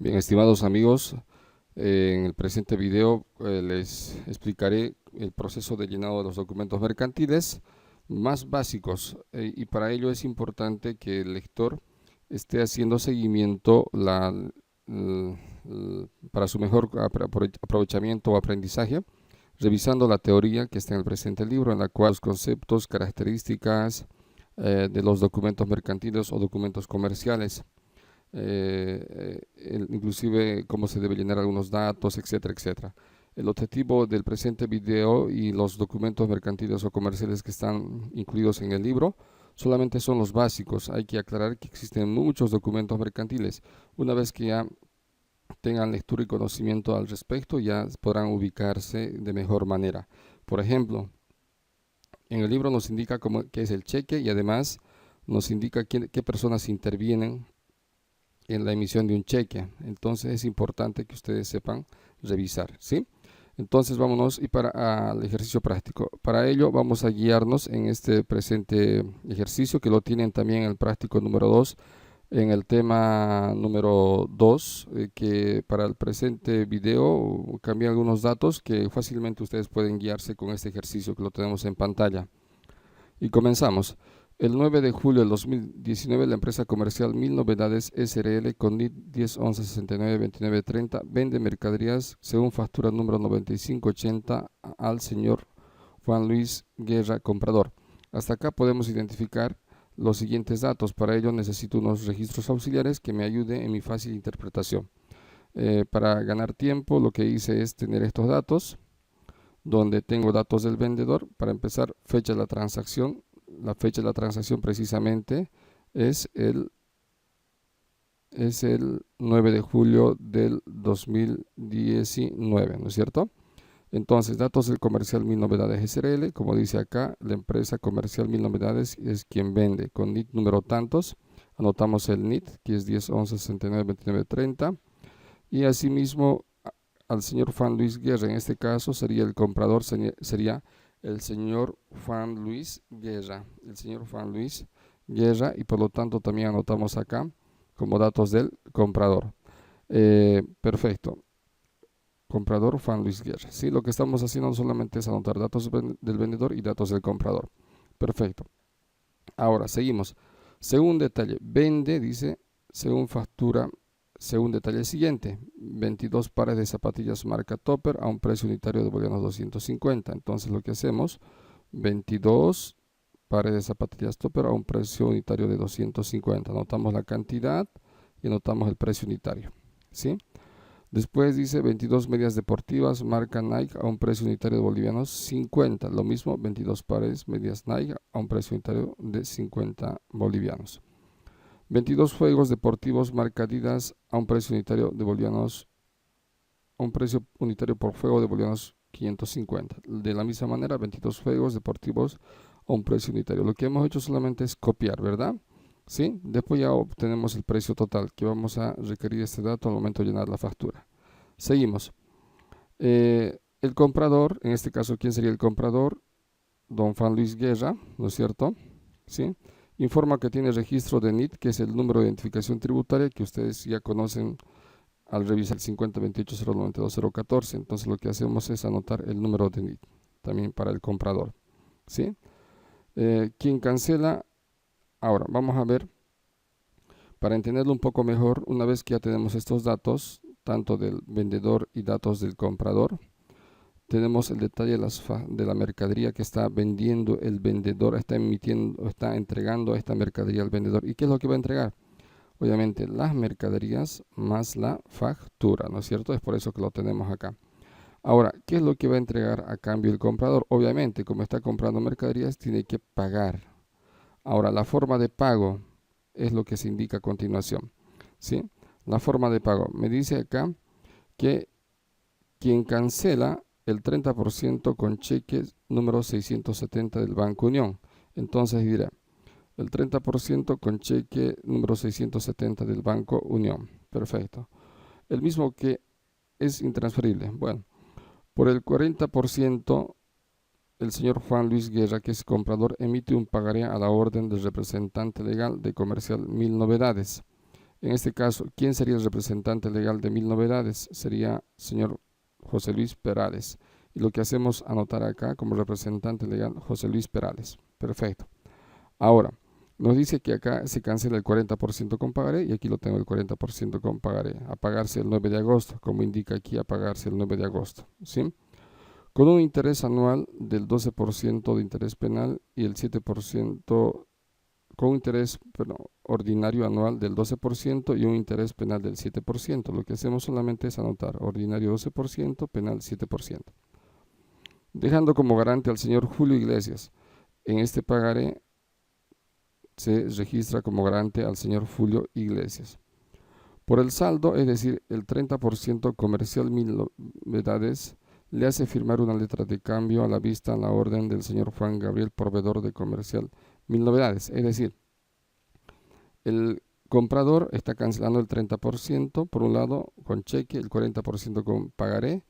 Bien, estimados amigos, en el presente video les explicaré el proceso de llenado de los documentos mercantiles más básicos, y para ello es importante que el lector esté haciendo seguimiento para su mejor aprovechamiento o aprendizaje, revisando la teoría que está en el presente libro, en la cual los conceptos, características de los documentos mercantiles o documentos comerciales, inclusive cómo se debe llenar algunos datos, etcétera, etcétera. El objetivo del presente video y los documentos mercantiles o comerciales que están incluidos en el libro solamente son los básicos. Hay que aclarar que existen muchos documentos mercantiles. Una vez que ya tengan lectura y conocimiento al respecto, ya podrán ubicarse de mejor manera. Por ejemplo, en el libro nos indica qué es el cheque y además nos indica qué personas intervienen en la emisión de un cheque. Entonces es importante que ustedes sepan revisar, ¿sí? Entonces vámonos al ejercicio práctico. Para ello vamos a guiarnos en este presente ejercicio, que lo tienen también en el práctico número 2, en el tema número 2, que para el presente video cambié algunos datos que fácilmente ustedes pueden guiarse con este ejercicio que lo tenemos en pantalla. Y comenzamos. El 9 de julio del 2019, la empresa comercial Mil Novedades SRL con NIT 1011692930 vende mercaderías según factura número 9580 al señor Juan Luis Guerra, comprador. Hasta acá podemos identificar los siguientes datos. Para ello necesito unos registros auxiliares que me ayuden en mi fácil interpretación. Para ganar tiempo, lo que hice es tener estos datos, donde tengo datos del vendedor. Para empezar, fecha de la transacción. La fecha de la transacción precisamente es el 9 de julio del 2019, ¿no es cierto? Entonces, datos del comercial Mil Novedades SRL, como dice acá, la empresa comercial Mil Novedades es quien vende, con NIT número tantos, anotamos el NIT, que es 1011692930, y asimismo al señor Juan Luis Guerra, en este caso sería el comprador, sería el señor Juan Luis Guerra, y por lo tanto también anotamos acá como datos del comprador. Perfecto. Comprador Juan Luis Guerra. Sí, lo que estamos haciendo solamente es anotar datos del vendedor y datos del comprador. Perfecto. Ahora seguimos. Según detalle, vende, dice, según factura, según detalle siguiente, 22 pares de zapatillas marca Topper a un precio unitario de bolivianos 250. Entonces lo que hacemos, 22 pares de zapatillas Topper a un precio unitario de 250. Anotamos la cantidad y anotamos el precio unitario, ¿sí? Después dice 22 medias deportivas marca Nike a un precio unitario de bolivianos 50. Lo mismo, 22 pares medias Nike a un precio unitario de 50 bolivianos. 22 juegos deportivos marca Adidas a un precio unitario de bolivianos, a un precio unitario por juego de bolivianos 550. De la misma manera, 22 juegos deportivos a un precio unitario. Lo que hemos hecho solamente es copiar, ¿verdad? ¿Sí? Después ya obtenemos el precio total, que vamos a requerir este dato al momento de llenar la factura. Seguimos. El comprador, en este caso, ¿quién sería el comprador? Don Juan Luis Guerra, ¿no es cierto? ¿Sí? Informa que tiene registro de NIT, que es el número de identificación tributaria, que ustedes ya conocen al revisar el 5028092014. Entonces lo que hacemos es anotar el número de NIT, también para el comprador, ¿sí? ¿Quién cancela? Ahora, vamos a ver, para entenderlo un poco mejor, una vez que ya tenemos estos datos, tanto del vendedor y datos del comprador, tenemos el detalle de la mercadería que está vendiendo el vendedor, está entregando esta mercadería al vendedor. ¿Y qué es lo que va a entregar? Obviamente las mercaderías más la factura, ¿no es cierto? Es por eso que lo tenemos acá. Ahora, ¿qué es lo que va a entregar a cambio el comprador? Obviamente, como está comprando mercaderías, tiene que pagar. Ahora, la forma de pago es lo que se indica a continuación, ¿sí? La forma de pago. Me dice acá que quien cancela el 30% con cheque número 670 del Banco Unión. Entonces dirá, el 30% con cheque número 670 del Banco Unión. Perfecto. El mismo que es intransferible. Bueno, por el 40%, el señor Juan Luis Guerra, que es comprador, emite un pagaré a la orden del representante legal de Comercial Mil Novedades. En este caso, ¿quién sería el representante legal de 1000 novedades? Sería señor José Luis Perales. Y lo que hacemos, anotar acá como representante legal José Luis Perales. Perfecto. Ahora, nos dice que acá se cancela el 40% con pagaré y aquí lo tengo el 40% con pagaré. A pagarse el 9 de agosto, como indica aquí, a pagarse el 9 de agosto. ¿Sí? Con un interés anual del 12% de interés penal y el 7% con un interés ordinario anual del 12% y un interés penal del 7%. Lo que hacemos solamente es anotar ordinario 12%, penal 7%. Dejando como garante al señor Julio Iglesias. En este pagaré se registra como garante al señor Julio Iglesias. Por el saldo, es decir, el 30% comercial 1000 novedades, le hace firmar una letra de cambio a la vista a la orden del señor Juan Gabriel, proveedor de comercial 1000 novedades. Es decir, el comprador está cancelando el 30% por un lado con cheque, el 40% con pagaré,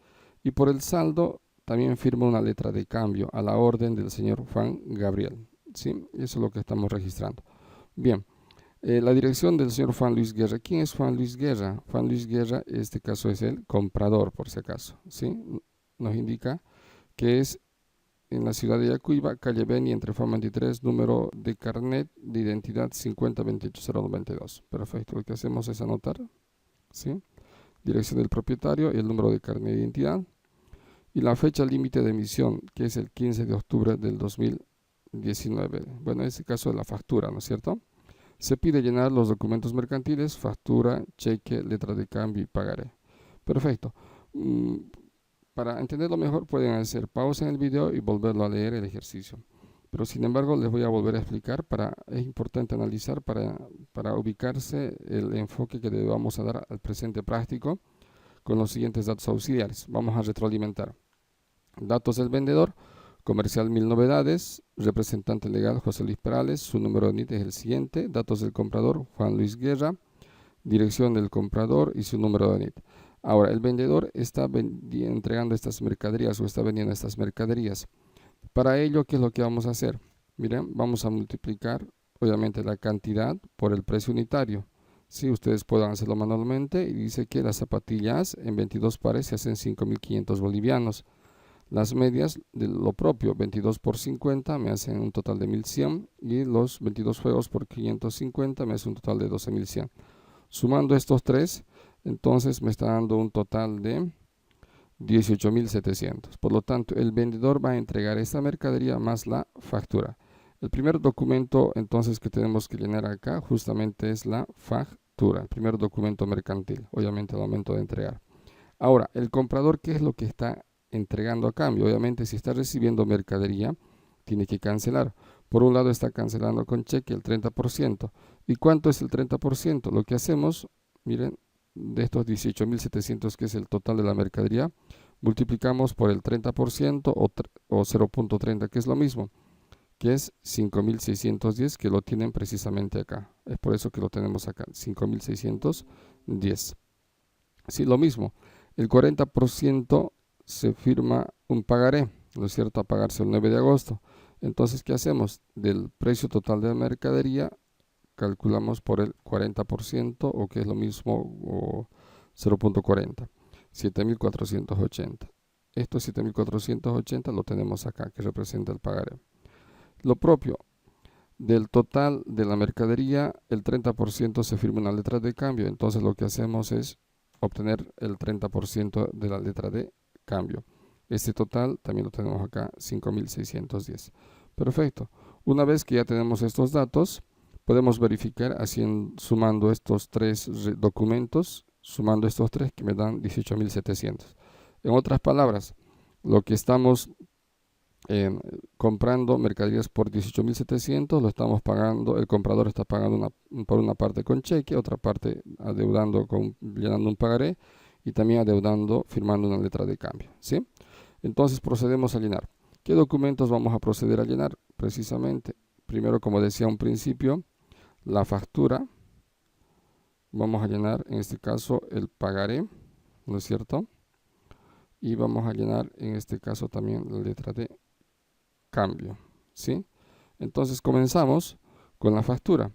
y por el saldo también firma una letra de cambio a la orden del señor Juan Gabriel. ¿Sí? Eso es lo que estamos registrando. Bien, la dirección del señor Juan Luis Guerra. ¿Quién es Juan Luis Guerra? Juan Luis Guerra, en este caso es el comprador, por si acaso. ¿Sí? Nos indica que es en la ciudad de Yacuiba, calle Beni, entre Fama 23, número de carnet de identidad 5028092. Perfecto, lo que hacemos es anotar, ¿sí? Dirección del propietario y el número de carnet de identidad. Y la fecha límite de emisión, que es el 15 de octubre del 2019. Bueno, en este caso es la factura, ¿no es cierto? Se pide llenar los documentos mercantiles, factura, cheque, letra de cambio y pagaré. Perfecto. Para entenderlo mejor pueden hacer pausa en el video y volverlo a leer el ejercicio. Pero sin embargo les voy a volver a explicar, es importante analizar para ubicarse el enfoque que debamos a dar al presente práctico con los siguientes datos auxiliares. Vamos a retroalimentar. Datos del vendedor, comercial 1000 novedades, representante legal José Luis Perales, su número de NIT es el siguiente, datos del comprador Juan Luis Guerra, dirección del comprador y su número de NIT. Ahora, el vendedor está entregando estas mercaderías o está vendiendo estas mercaderías. Para ello, ¿qué es lo que vamos a hacer? Miren, vamos a multiplicar, obviamente, la cantidad por el precio unitario. Si ustedes pueden hacerlo manualmente, y dice que las zapatillas en 22 pares se hacen 5.500 bolivianos. Las medias de lo propio, 22 por 50 me hacen un total de 1.100 y los 22 juegos por 550 me hacen un total de 12.100. Sumando estos tres, entonces me está dando un total de 18.700. Por lo tanto, el vendedor va a entregar esta mercadería más la factura. El primer documento entonces que tenemos que llenar acá justamente es la factura, el primer documento mercantil, obviamente al momento de entregar. Ahora, el comprador, ¿qué es lo que está entregando a cambio? Obviamente, si está recibiendo mercadería, tiene que cancelar. Por un lado está cancelando con cheque el 30%. ¿Y cuánto es el 30%? Lo que hacemos, miren, de estos 18.700 que es el total de la mercadería, multiplicamos por el 30% o 0.30, que es lo mismo, que es 5.610, que lo tienen precisamente acá. Es por eso que lo tenemos acá, 5.610. Sí, lo mismo. El 40% se firma un pagaré, ¿no es cierto?, a pagarse el 9 de agosto. Entonces, ¿qué hacemos? Del precio total de la mercadería, calculamos por el 40%, o que es lo mismo, o 0.40, 7.480. Estos 7.480 lo tenemos acá, que representa el pagaré. Lo propio, del total de la mercadería, el 30% se firma una letra de cambio. Entonces, lo que hacemos es obtener el 30% de la letra de cambio. Este total también lo tenemos acá, 5.610. Perfecto. Una vez que ya tenemos estos datos, podemos verificar sumando estos tres documentos, sumando estos tres que me dan 18.700. En otras palabras, lo que estamos comprando mercaderías por 18.700, lo estamos pagando, el comprador está pagando por una parte con cheque, otra parte adeudando llenando un pagaré y también adeudando firmando una letra de cambio, ¿sí? Entonces procedemos a llenar. ¿Qué documentos vamos a proceder a llenar? Precisamente, primero, como decía a un principio, la factura. Vamos a llenar en este caso el pagaré, ¿no es cierto? Y vamos a llenar en este caso también la letra de cambio, ¿sí? Entonces comenzamos con la factura.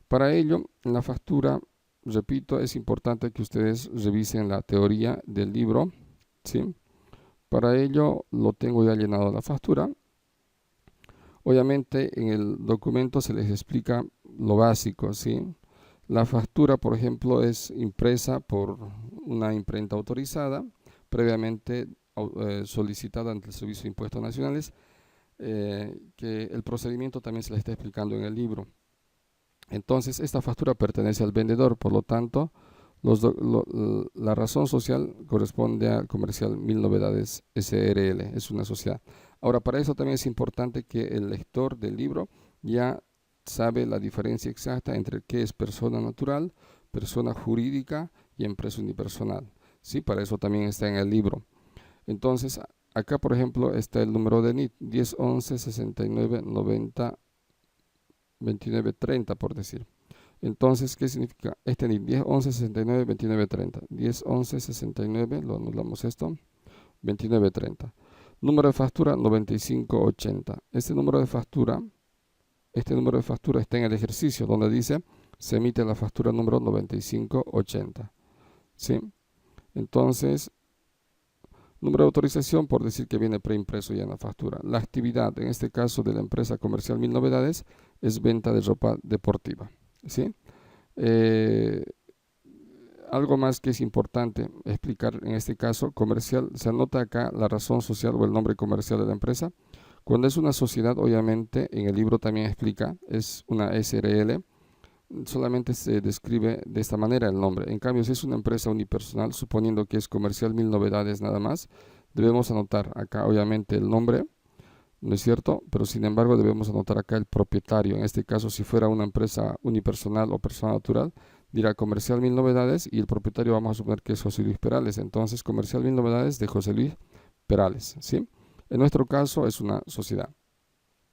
Para ello, en la factura repito, es importante que ustedes revisen la teoría del libro, ¿sí? Para ello lo tengo ya llenado la factura. Obviamente en el documento se les explica lo básico, ¿sí? La factura, por ejemplo, es impresa por una imprenta autorizada, previamente solicitada ante el Servicio de Impuestos Nacionales, que el procedimiento también se les está explicando en el libro. Entonces, esta factura pertenece al vendedor, por lo tanto, la razón social corresponde al Comercial Mil Novedades SRL, es una sociedad. Ahora, para eso también es importante que el lector del libro ya sabe la diferencia exacta entre qué es persona natural, persona jurídica y empresa unipersonal. Sí, para eso también está en el libro. Entonces, acá, por ejemplo, está el número de NIT, 10 11 69 90 29 30, por decir. Entonces, ¿qué significa? Este NIT, 10 11 69 29 30. 10 11 69, lo anulamos esto, 29 30. Número de factura 9580. Este número de factura está en el ejercicio donde dice se emite la factura número 9580. ¿Sí? Entonces, número de autorización, por decir que viene preimpreso ya en la factura. La actividad, en este caso de la empresa comercial Mil Novedades, es venta de ropa deportiva. ¿Sí? Eh, Algo más que es importante explicar en este caso comercial, se anota acá la razón social o el nombre comercial de la empresa. Cuando es una sociedad, obviamente, en el libro también explica, es una SRL, solamente se describe de esta manera el nombre. En cambio, si es una empresa unipersonal, suponiendo que es comercial Mil Novedades nada más, debemos anotar acá, obviamente, el nombre, ¿no es cierto? Pero sin embargo, debemos anotar acá el propietario. En este caso, si fuera una empresa unipersonal o persona natural, dirá Comercial Mil Novedades y el propietario vamos a suponer que es José Luis Perales. Entonces, Comercial Mil Novedades de José Luis Perales, ¿sí? En nuestro caso es una sociedad.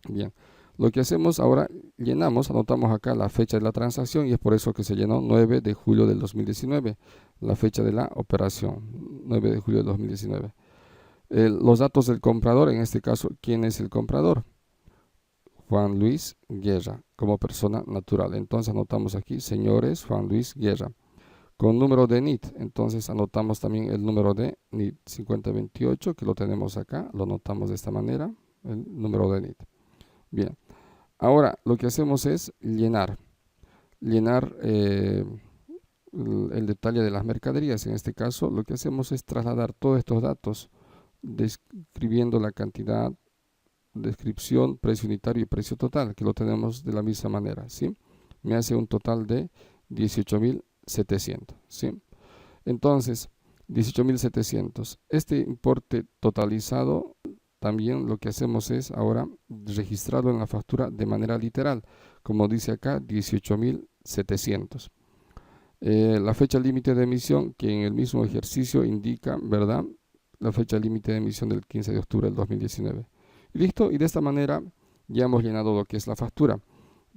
Bien, lo que hacemos ahora, llenamos, anotamos acá la fecha de la transacción y es por eso que se llenó 9 de julio del 2019, la fecha de la operación, 9 de julio del 2019. Los datos del comprador, en este caso, ¿quién es el comprador? Juan Luis Guerra, como persona natural. Entonces anotamos aquí, señores Juan Luis Guerra. Con número de NIT, entonces anotamos también el número de NIT 5028, que lo tenemos acá, lo anotamos de esta manera, el número de NIT. Bien, ahora lo que hacemos es llenar el detalle de las mercaderías. En este caso, lo que hacemos es trasladar todos estos datos, describiendo la cantidad, descripción, precio unitario y precio total, que lo tenemos de la misma manera, ¿sí? Me hace un total de 18.700, ¿sí? Entonces, 18.700. Este importe totalizado, también lo que hacemos es ahora registrarlo en la factura de manera literal, como dice acá, 18.700. La fecha límite de emisión, que en el mismo ejercicio indica, ¿verdad? La fecha límite de emisión del 15 de octubre del 2019. Listo, y de esta manera ya hemos llenado lo que es la factura.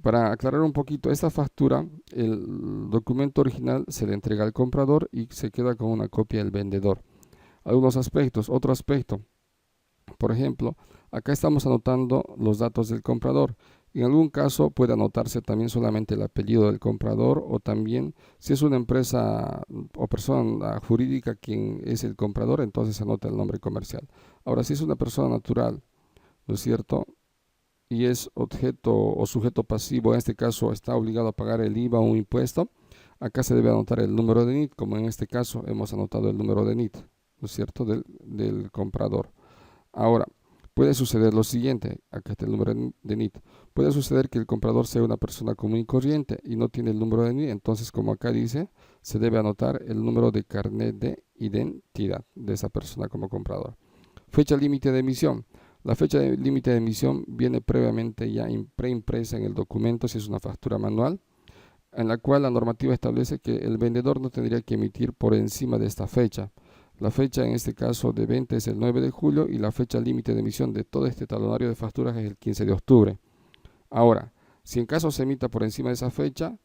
Para aclarar un poquito, esta factura, el documento original se le entrega al comprador y se queda con una copia del vendedor. Algunos aspectos, otro aspecto, por ejemplo, acá estamos anotando los datos del comprador. En algún caso puede anotarse también solamente el apellido del comprador o también si es una empresa o persona jurídica quien es el comprador, entonces se anota el nombre comercial. Ahora, si es una persona natural, ¿no es cierto? Y es objeto o sujeto pasivo, en este caso está obligado a pagar el IVA o un impuesto, acá se debe anotar el número de NIT, como en este caso hemos anotado el número de NIT, ¿no es cierto?, del comprador. Ahora, puede suceder lo siguiente, acá está el número de NIT, puede suceder que el comprador sea una persona común y corriente y no tiene el número de NIT, entonces como acá dice, se debe anotar el número de carnet de identidad de esa persona como comprador. Fecha límite de emisión. La fecha límite de emisión viene previamente ya preimpresa en el documento si es una factura manual, en la cual la normativa establece que el vendedor no tendría que emitir por encima de esta fecha. La fecha en este caso de venta es el 9 de julio y la fecha límite de emisión de todo este talonario de facturas es el 15 de octubre. Ahora, si en caso se emita por encima de esa fecha,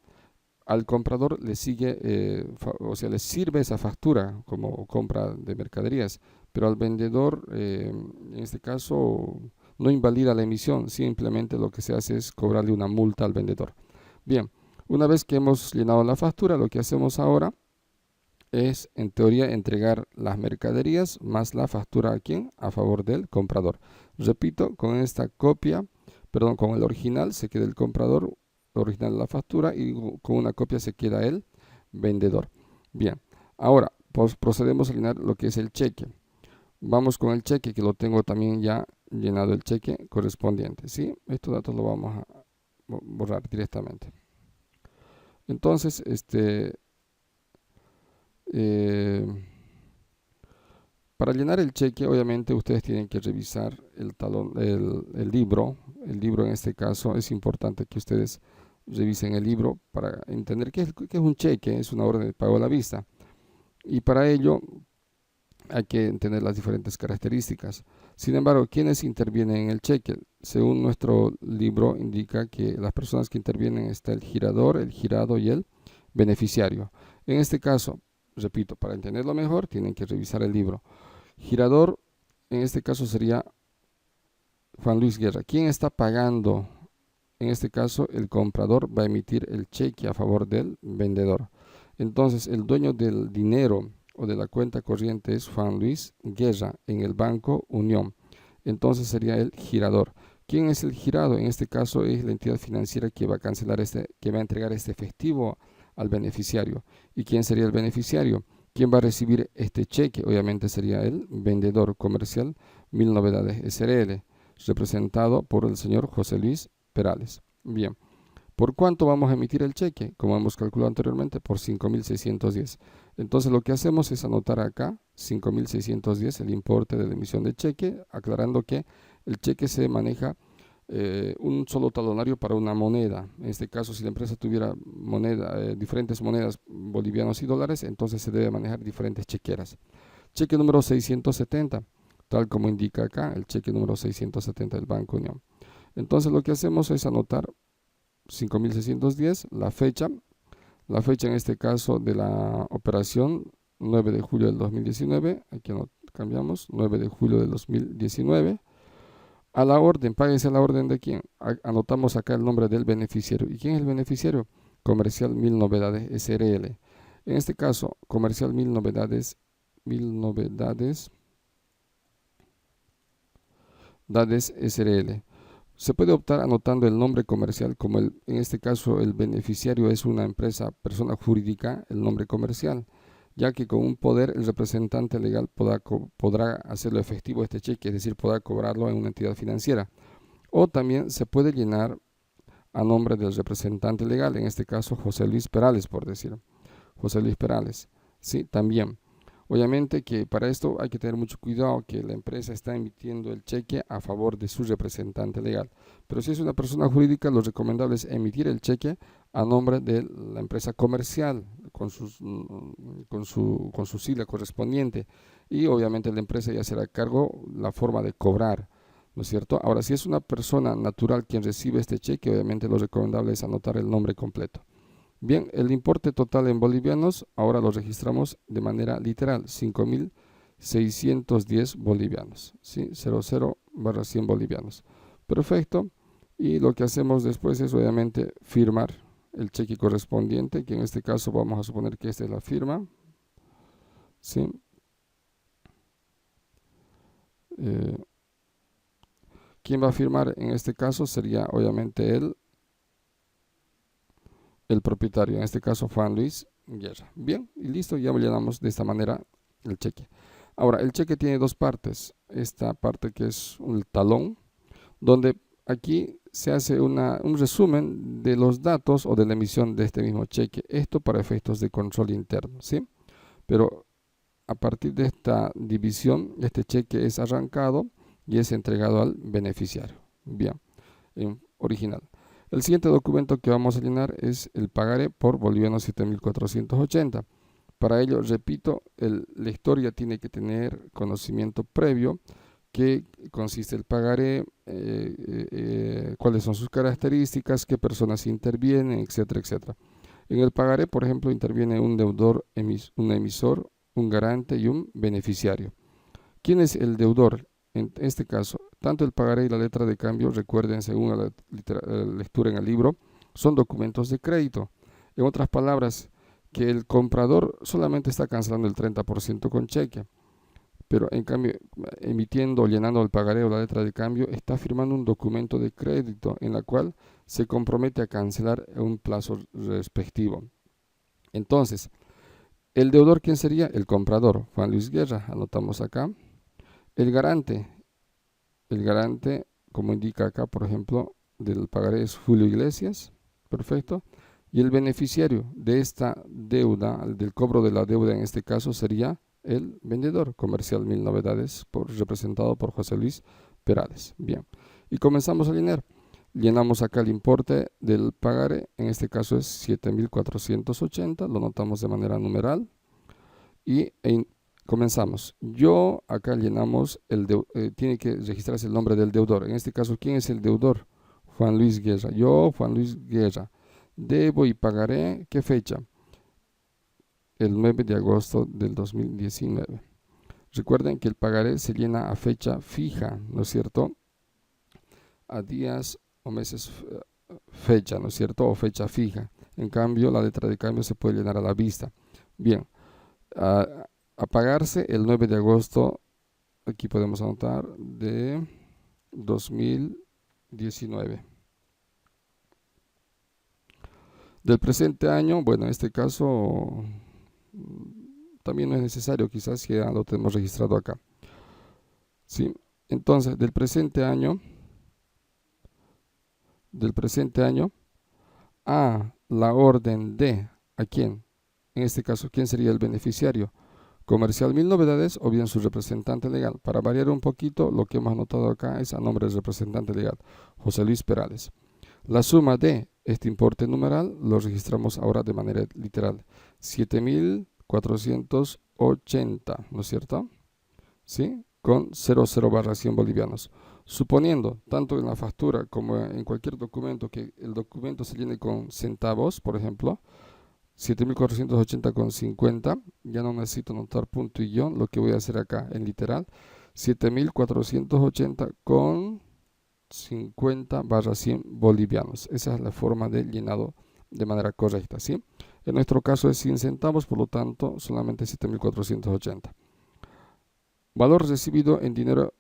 al comprador le sigue, o sea, le sirve esa factura como compra de mercaderías, pero al vendedor, en este caso, no invalida la emisión, simplemente lo que se hace es cobrarle una multa al vendedor. Bien, Una vez que hemos llenado la factura, lo que hacemos ahora es, en teoría, entregar las mercaderías más la factura a quién, a favor del comprador. Repito, con esta copia, perdón, con el original se queda el comprador, el original de la factura, y con una copia se queda el vendedor. Bien, ahora pues procedemos a llenar lo que es el cheque. Vamos con el cheque, que lo tengo también ya llenado, el cheque correspondiente, ¿sí? Estos datos lo vamos a borrar directamente. Entonces, eh, para llenar el cheque, obviamente ustedes tienen que revisar el talón, el libro. El libro, en este caso, es importante que ustedes revisen el libro para entender qué es un cheque, es una orden de pago a la vista. Y para ello hay que entender las diferentes características. Sin embargo, ¿quiénes intervienen en el cheque? Según nuestro libro indica que las personas que intervienen está el girador, el girado y el beneficiario. En este caso, repito, para entenderlo mejor, tienen que revisar el libro. Girador, en este caso sería Juan Luis Guerra. ¿Quién está pagando? En este caso, el comprador va a emitir el cheque a favor del vendedor. Entonces, el dueño del dinero o de la cuenta corriente es Juan Luis Guerra en el Banco Unión. Entonces sería el girador. ¿Quién es el girado? En este caso es la entidad financiera que va a cancelar que va a entregar este efectivo al beneficiario. ¿Y quién sería el beneficiario? ¿Quién va a recibir este cheque? Obviamente sería el vendedor comercial Mil Novedades SRL, representado por el señor José Luis Perales. Bien. ¿Por cuánto vamos a emitir el cheque? Como hemos calculado anteriormente, por 5.610. Entonces lo que hacemos es anotar acá 5.610 el importe de la emisión de cheque, aclarando que el cheque se maneja un solo talonario para una moneda. En este caso, si la empresa tuviera diferentes monedas bolivianos y dólares, entonces se debe manejar diferentes chequeras. Cheque número 670, tal como indica acá, el cheque número 670 del Banco Unión. Entonces lo que hacemos es anotar 5.610, la fecha en este caso de la operación, 9 de julio del 2019, aquí cambiamos, 9 de julio del 2019, a la orden, páguese a la orden de quién, anotamos acá el nombre del beneficiario. ¿Y quién es el beneficiario? Comercial Mil Novedades SRL. En este caso, Comercial Mil Novedades SRL. Se puede optar anotando el nombre comercial, como en este caso el beneficiario es una empresa, persona jurídica, el nombre comercial, ya que con un poder el representante legal podrá hacerlo efectivo este cheque, es decir, podrá cobrarlo en una entidad financiera. O también se puede llenar a nombre del representante legal, en este caso José Luis Perales, por decir. José Luis Perales, sí, también. Obviamente que para esto hay que tener mucho cuidado que la empresa está emitiendo el cheque a favor de su representante legal. Pero si es una persona jurídica, lo recomendable es emitir el cheque a nombre de la empresa comercial con su sigla correspondiente. Y obviamente la empresa ya será a cargo la forma de cobrar, ¿no es cierto? Ahora, si es una persona natural quien recibe este cheque, obviamente lo recomendable es anotar el nombre completo. Bien, el importe total en bolivianos ahora lo registramos de manera literal, 5.610 bolivianos, ¿sí? 00/100 bolivianos. Perfecto. Y lo que hacemos después es obviamente firmar el cheque correspondiente, que en este caso vamos a suponer que esta es la firma, ¿sí? ¿Quién va a firmar en este caso? Sería obviamente el propietario, en este caso Juan Luis Guerra. Bien, y listo, ya llenamos de esta manera el cheque. Ahora, el cheque tiene dos partes. Esta parte que es un talón, donde aquí se hace un resumen de los datos o de la emisión de este mismo cheque. Esto para efectos de control interno, ¿sí? Pero a partir de esta división, este cheque es arrancado y es entregado al beneficiario. Bien, en original. El siguiente documento que vamos a llenar es el pagaré por bolivianos 7.480. Para ello, repito, el lector ya tiene que tener conocimiento previo qué consiste el pagaré, cuáles son sus características, qué personas intervienen, etcétera, etcétera. En el pagaré, por ejemplo, interviene un deudor, un emisor, un garante y un beneficiario. ¿Quién es el deudor? En este caso, tanto el pagaré y la letra de cambio, recuerden, según la lectura en el libro, son documentos de crédito. En otras palabras, que el comprador solamente está cancelando el 30% con cheque, pero en cambio, emitiendo o llenando el pagaré o la letra de cambio, está firmando un documento de crédito en la cual se compromete a cancelar en un plazo respectivo. Entonces, ¿el deudor quién sería? El comprador, Juan Luis Guerra, anotamos acá. El garante, como indica acá, por ejemplo, del pagaré es Julio Iglesias, perfecto. Y el beneficiario de esta deuda, del cobro de la deuda en este caso, sería el vendedor comercial Mil Novedades, representado por José Luis Perales. Bien, y comenzamos a llenar. Llenamos acá el importe del pagaré, en este caso es 7.480, lo notamos de manera numeral y comenzamos. Yo acá llenamos, tiene que registrarse el nombre del deudor. En este caso, ¿quién es el deudor? Juan Luis Guerra. Yo, Juan Luis Guerra, debo y pagaré, ¿qué fecha? El 9 de agosto del 2019. Recuerden que el pagaré se llena a fecha fija, ¿no es cierto? A días o meses fecha, ¿no es cierto? O fecha fija. En cambio, la letra de cambio se puede llenar a la vista. Bien, a pagarse el 9 de agosto, aquí podemos anotar, de 2019. Del presente año, bueno, en este caso también no es necesario, quizás ya lo tenemos registrado acá. ¿Sí? Entonces, del presente año a la orden de, ¿a quién? En este caso, ¿quién sería el beneficiario? Comercial Mil Novedades o bien su representante legal. Para variar un poquito, lo que hemos anotado acá es a nombre del representante legal, José Luis Perales. La suma de este importe numeral lo registramos ahora de manera literal, 7.480, ¿no es cierto? ¿Sí? Con 00/100 bolivianos. Suponiendo, tanto en la factura como en cualquier documento, que el documento se llene con centavos, por ejemplo, 7.480,50, ya no necesito anotar punto y guión, lo que voy a hacer acá en literal, 7.480,50/100 bolivianos. Esa es la forma de llenado de manera correcta, ¿sí? En nuestro caso es 100 centavos, por lo tanto, solamente 7.480. Valor recibido en dinero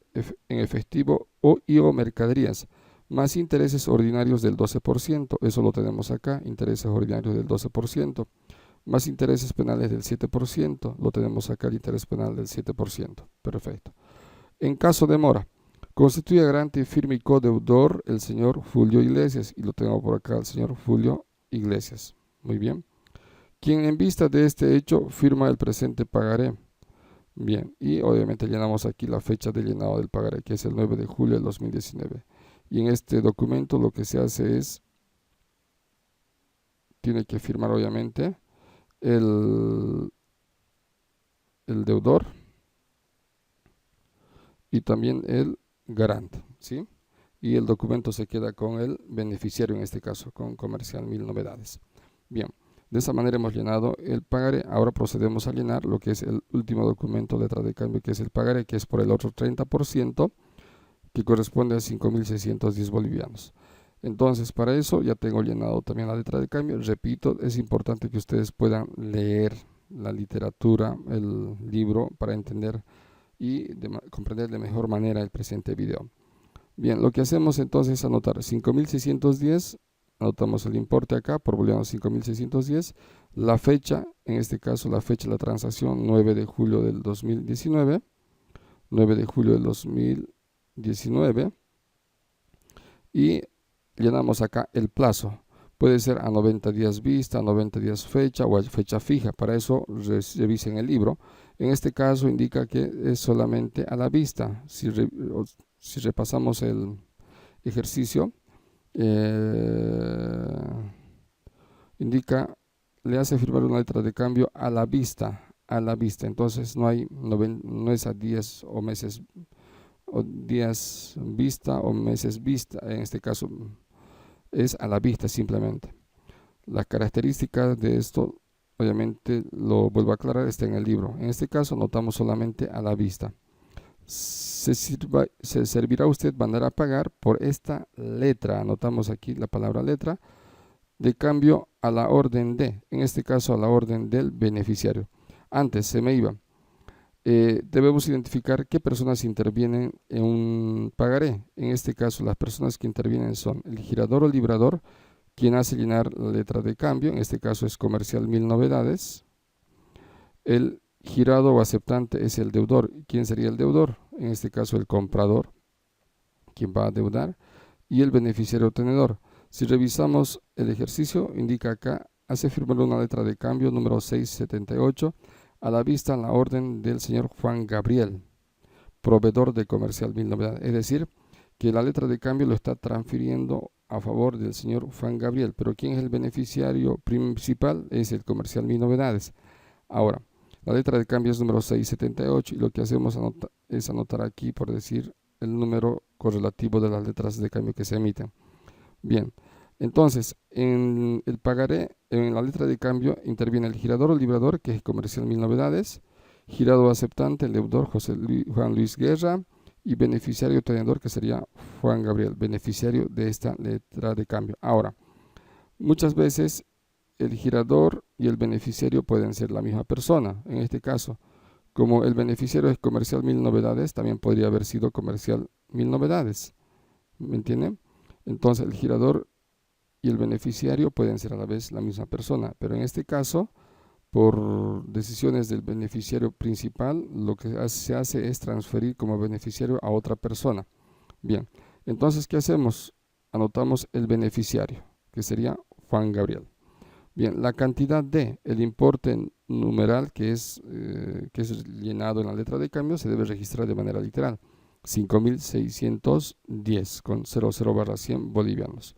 en efectivo o mercaderías, más intereses ordinarios del 12%, eso lo tenemos acá, intereses ordinarios del 12%, más intereses penales del 7%, lo tenemos acá, el interés penal del 7%, perfecto. En caso de mora, constituye garante, firme y codeudor el señor Julio Iglesias, y lo tengo por acá, el señor Julio Iglesias, muy bien. Quien en vista de este hecho firma el presente pagaré. Bien, y obviamente llenamos aquí la fecha de llenado del pagaré, que es el 9 de julio del 2019. Y en este documento lo que se hace es, tiene que firmar obviamente el deudor y también el garante, ¿sí? Y el documento se queda con el beneficiario, en este caso, con Comercial Mil Novedades. Bien. De esa manera hemos llenado el pagaré. Ahora procedemos a llenar lo que es el último documento, letra de cambio, que es el pagaré, que es por el otro 30%, que corresponde a 5.610 bolivianos. Entonces, para eso ya tengo llenado también la letra de cambio. Repito, es importante que ustedes puedan leer la literatura, el libro, para entender y comprender de mejor manera el presente video. Bien, lo que hacemos entonces es anotar 5.610. Anotamos el importe acá por boliviano 5.610, la fecha, en este caso la fecha de la transacción 9 de julio del 2019, 9 de julio del 2019, y llenamos acá el plazo. Puede ser a 90 días vista, a 90 días fecha o a fecha fija. Para eso revisen el libro. En este caso indica que es solamente a la vista. Si repasamos el ejercicio, indica, le hace firmar una letra de cambio a la vista, entonces no es a días o meses, o días vista o meses vista, en este caso es a la vista simplemente. Las características de esto, obviamente lo vuelvo a aclarar, está en el libro. En este caso notamos solamente a la vista. Se servirá usted mandar a pagar por esta letra, anotamos aquí la palabra letra, de cambio a la orden de, en este caso a la orden del beneficiario. Antes se me iba. Debemos identificar qué personas intervienen en un pagaré. En este caso, las personas que intervienen son el girador o librador, quien hace llenar la letra de cambio, en este caso es Comercial Mil Novedades. El girado o aceptante es el deudor. ¿Quién sería el deudor? En este caso el comprador, quien va a deudar, y el beneficiario tenedor. Si revisamos el ejercicio, indica acá, hace firmar una letra de cambio número 678 a la vista en la orden del señor Juan Gabriel, proveedor de Comercial Mil Novedades. Es decir, que la letra de cambio lo está transfiriendo a favor del señor Juan Gabriel, pero ¿quién es el beneficiario principal? Es el Comercial Mil Novedades. Ahora, la letra de cambio es número 678 y lo que hacemos es anotar aquí, por decir, el número correlativo de las letras de cambio que se emiten. Bien, entonces, en el pagaré, en la letra de cambio, interviene el girador o librador, que es Comercial Mil Novedades, girado aceptante, el deudor Juan Luis Guerra, y beneficiario tenedor, que sería Juan Gabriel, beneficiario de esta letra de cambio. Ahora, muchas veces el girador y el beneficiario pueden ser la misma persona. En este caso, como el beneficiario es Comercial Mil Novedades, también podría haber sido Comercial Mil Novedades. ¿Me entienden? Entonces, el girador y el beneficiario pueden ser a la vez la misma persona, pero en este caso, por decisiones del beneficiario principal, lo que se hace es transferir como beneficiario a otra persona. Bien, entonces, ¿qué hacemos? Anotamos el beneficiario, que sería Juan Gabriel. Bien, la cantidad de, el importe numeral que es llenado en la letra de cambio se debe registrar de manera literal. 5.610 con 00/100 bolivianos.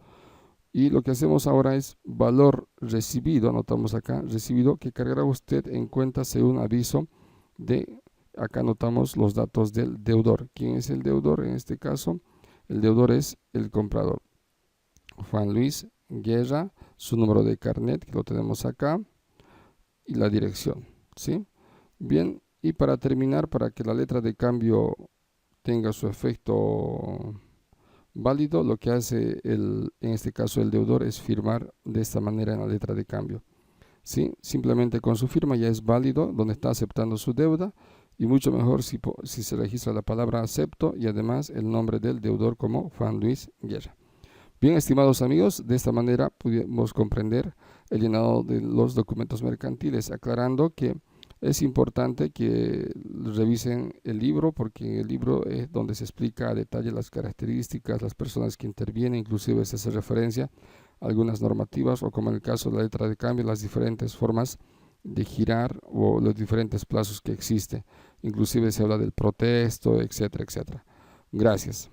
Y lo que hacemos ahora es valor recibido, anotamos acá, recibido, que cargará usted en cuenta según aviso de, acá anotamos los datos del deudor. ¿Quién es el deudor? En este caso, el deudor es el comprador. Juan Luis Guerra, su número de carnet, que lo tenemos acá, y la dirección, ¿sí? Bien, y para terminar, para que la letra de cambio tenga su efecto válido, lo que hace en este caso el deudor es firmar de esta manera en la letra de cambio, ¿sí? Simplemente con su firma ya es válido, donde está aceptando su deuda, y mucho mejor si se registra la palabra acepto y además el nombre del deudor como Juan Luis Guerra. Bien, estimados amigos, de esta manera pudimos comprender el llenado de los documentos mercantiles, aclarando que es importante que revisen el libro, porque en el libro es donde se explica a detalle las características, las personas que intervienen, inclusive se hace referencia a algunas normativas o, como en el caso de la letra de cambio, las diferentes formas de girar o los diferentes plazos que existen. Inclusive se habla del protesto, etcétera, etcétera. Gracias.